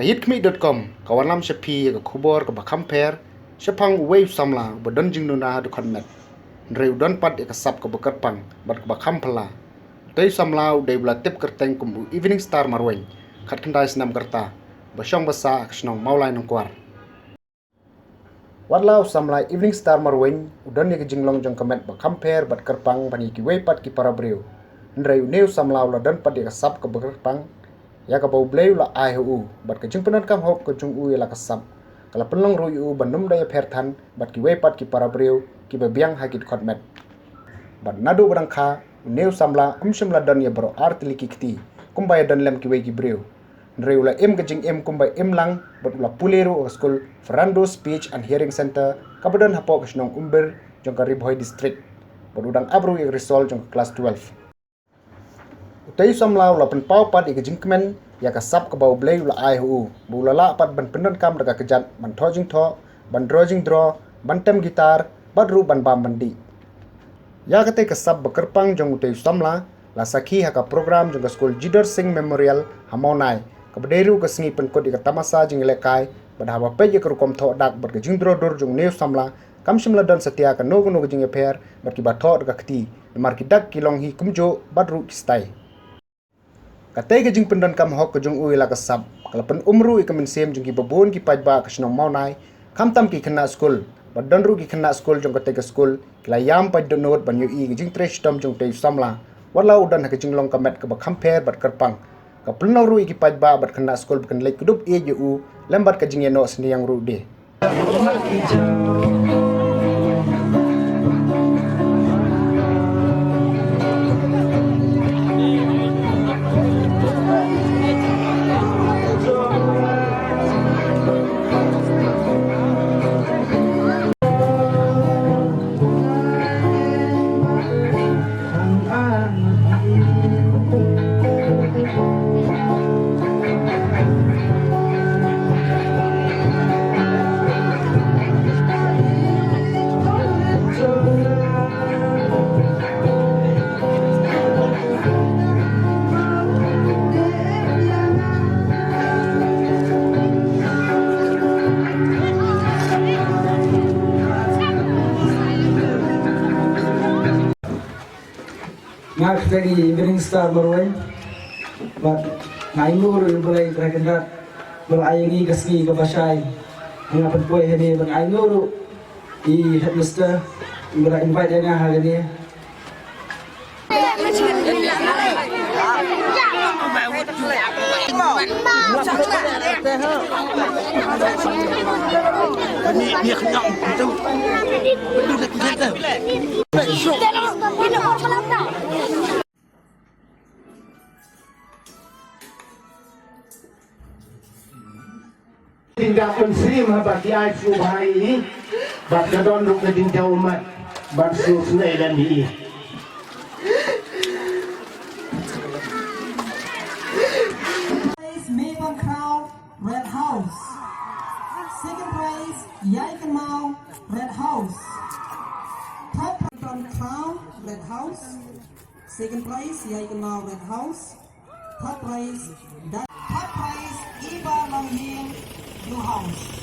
kahitkhmi.com kawanlam shapi ka khubor ka bakhamper shapang wave samla bodan jingnuna du khanmet reu don pat ka sap ka bakarpang bat ka bakhampala tei samla dei bla tip kerteng kumbu evening star marweng khat khandai snam karta basong basa ksnong maulai nongkwar wadlaw samla evening star marweng udan ni jinglong jong kamet bakhamper bat karpang bani ki wei pat ki parabreu reu neu samla la don pat ka sap ka bakarpang ya ka bau bleu la ai hu bat ka jing penan kam hop ka jung u la ka sap kala penlong ru u banum daya pherthan bat ki wepat ki parabreu ki bebiang hakit khotmet bat nadu barang kha neu samla umshim la dan ya bro artli ki kti kumbay dan lem ki we ki breu reu la em ka jing em kumbay em lang bat la puleru school Ferrando speech and hearing center kabadan hapo ka snong umber jong ka ribhoy district bodudang abru ya resol jong class 12 utai samlau la pen pau pat ik jingkmen ya ka sap ka bau bleu la ai hu bulala pat ban penan kam daga kejat ban thojing tho ban drojing draw ban tem gitar badru ban bam bandi ya ka te ka sap bakarpang jong utai samla la sakhi ha ka program jong school Jidar Singh Memorial hamonai ka bderu ka sngi pen kodi ka tamasa jing lekai badhawa pe ye ka kom tho dak bat ka jing dro dor jong neu samla kam shimla dan setia ka no no jing pher bat ki ba tho ka kti mar ki dak ki long hi kumjo badru ki stai katai ke jing pendan kam hok ke jung ui la ka sap kala pen umru ik men sem jung ki babon ki pajba ka snong maunai kam tam ki khna school badan ru ki khna school jung katai ke school kla yam paj donot ban yu i jing tresh tom jung tei samla wala udan ha ke jing long kamet ka ba khamper bat karpang ka penau ru ki pajba bat khna school kan lek kudup e ju u lembat ka jing eno sniang ru de Nak tadi evening star marweng bat ngainur boleh terkenal berayangi kasih ke basai mengapan poe ini bengainur I headmaster bera invite dia hari ini Ni kenyang tu. Betul kita. Tindakan sima bagi aisu bahai bat kadon duk na dinta umat bat sus na ilan ni Maple Crown Red House. Second place Yaiken Mau Red House. Third Maple Crown Red House. Second place Yaiken Mau Red House. Third place Iba Manghing Blue House.